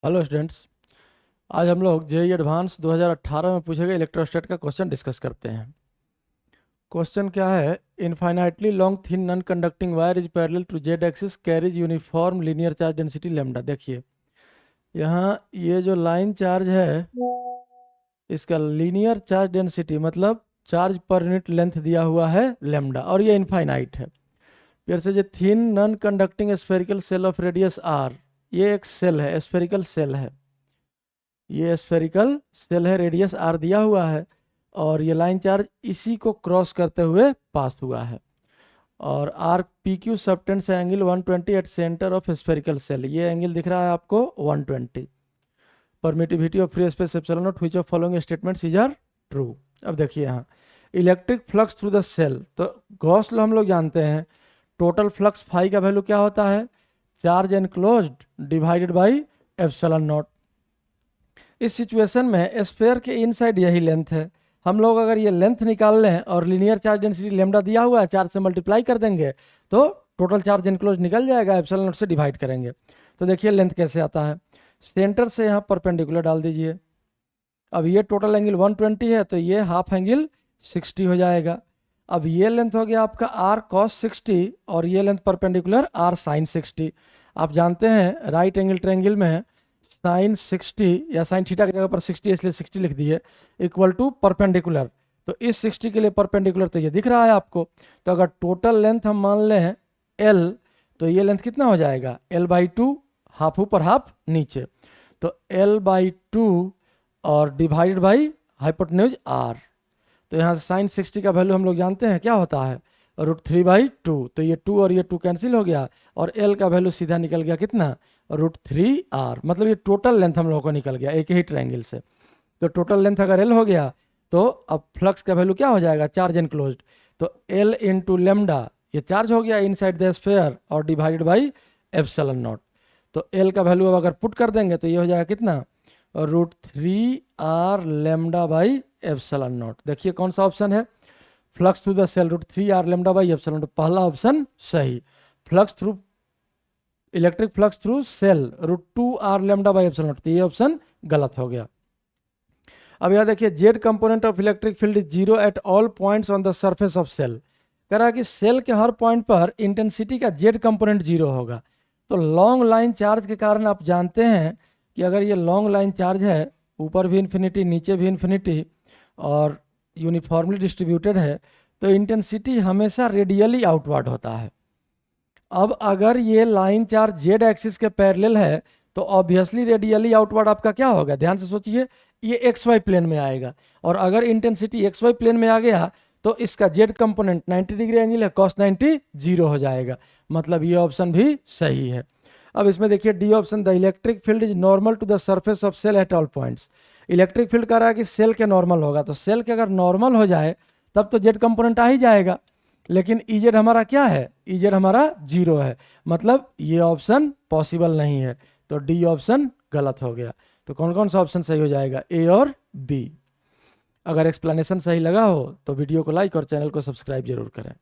Hello students. आज हम लोग जेईई एडवांस 2018 में पूछे गए इलेक्ट्रोस्टैट का क्वेश्चन डिस्कस करते हैं। क्वेश्चन क्या है? Infinitely long thin non conducting wire is parallel to Z axis carries uniform linear charge density lambda. देखिए यहाँ ये जो लाइन चार्ज है इसका लीनियर चार्ज डेंसिटी मतलब चार्ज पर यूनिट लेंथ दिया हुआ है लेमडा, और ये इनफाइनाइट है। फिर से जो thin non conducting spherical shell of radius R, ये एक सेल है, स्फेरिकल सेल है, ये स्फेरिकल सेल है, रेडियस आर दिया हुआ है और ये लाइन चार्ज इसी को क्रॉस करते हुए पास हुआ है। और R P Q subtends angle 120 at centre of spherical shell, ये एंगल दिख रहा है आपको 120। Permittivity of free space epsilon nought which of following statements is are true. अब देखिए यहाँ electric flux through the shell, तो गॉस लॉ हम लोग जानते हैं, टोटल फ्लक्स फाई का वैल्यू क्या होता है? Charge enclosed divided by epsilon nought. इस सिचुएशन में स्फेयर के इनसाइड यही लेंथ है। हम लोग अगर ये लेंथ निकाल लें और लीनियर चार्ज डेंसिटी लेमडा दिया हुआ है, चार्ज से मल्टीप्लाई कर देंगे तो टोटल चार्ज एनक्लोज निकल जाएगा, एप्सिलॉन नॉट से डिवाइड करेंगे। तो देखिए लेंथ कैसे आता है, सेंटर से यहाँ परपेंडिकुलर डाल दीजिए। अब ये टोटल एंगल 120 है तो ये हाफ एंगल 60 हो जाएगा। अब ये लेंथ हो गया आपका आर कॉस 60 और ये लेंथ परपेंडिकुलर आर साइन 60। आप जानते हैं राइट एंगल ट्रायंगल में साइन 60 या साइन थीटा की जगह पर 60 इसलिए 60 लिख दिए, इक्वल टू परपेंडिकुलर। तो इस 60 के लिए परपेंडिकुलर तो ये दिख रहा है आपको। तो अगर टोटल लेंथ हम मान लें एल, तो ये लेंथ कितना हो जाएगा? L/2, हाफ ऊपर हाफ नीचे। तो L/2 और डिवाइडेड बाई हाइपोटेन्यूज आर। तो यहाँ से साइन 60 का वैल्यू हम लोग जानते हैं क्या होता है, √3/2। तो ये 2 और ये 2 कैंसिल हो गया और L का वैल्यू सीधा निकल गया कितना? √3r। मतलब ये टोटल लेंथ हम लोगों को निकल गया एक ही ट्रायंगल से। तो टोटल लेंथ अगर L हो गया तो अब फ्लक्स का वैल्यू क्या हो जाएगा? Charge enclosed. तो L इंटू लेमडा, ये चार्ज हो गया इनसाइड द स्फेयर और डिवाइडेड बाई एप्सिलॉन नॉट। तो L का वैल्यू अगर पुट कर देंगे तो ये हो जाएगा कितना? √3r lambda by epsilon not. देखिए कौन सा ऑप्शन है? Flux through the shell √3r lambda by epsilon naught, पहला ऑप्शन सही। Flux through electric flux through shell √2r lambda by epsilon naught, ये ऑप्शन गलत हो गया। अब यह देखिए Z component of electric field is 0 at all points on the surface of shell. कह रहा है कि सेल के हर पॉइंट पर इंटेंसिटी का जेड कंपोनेंट 0 होगा। तो लॉन्ग लाइन चार्ज के कारण आप जानते हैं कि अगर ये लॉन्ग लाइन चार्ज है, ऊपर भी इन्फिनिटी नीचे भी इन्फिनिटी और यूनिफॉर्मली डिस्ट्रीब्यूटेड है, तो इंटेंसिटी हमेशा रेडियली आउटवर्ड होता है। अब अगर ये लाइन चार्ज जेड एक्सिस के पैरेलल है तो ऑब्वियसली रेडियली आउटवर्ड आपका क्या होगा? ध्यान से सोचिए, ये एक्स वाई प्लेन में आएगा और अगर इंटेंसिटी एक्स वाई प्लेन में आ गया तो इसका जेड कंपोनेंट 90 डिग्री एंगल है, cos 90 0 हो जाएगा। मतलब ये ऑप्शन भी सही है। अब इसमें देखिए D option, the electric field is normal to the surface of shell at all points. Electric field कह रहा है कि सेल के नॉर्मल होगा, तो सेल के अगर नॉर्मल हो जाए तब तो जेड कंपोनेंट आ ही जाएगा। लेकिन इजेड हमारा क्या है? इजेड हमारा 0 है, मतलब ये ऑप्शन पॉसिबल नहीं है। तो डी ऑप्शन गलत हो गया। तो कौन कौन सा ऑप्शन सही हो जाएगा? ए और बी। अगर एक्सप्लेनेशन सही लगा हो तो वीडियो को लाइक और चैनल को सब्सक्राइब जरूर करें।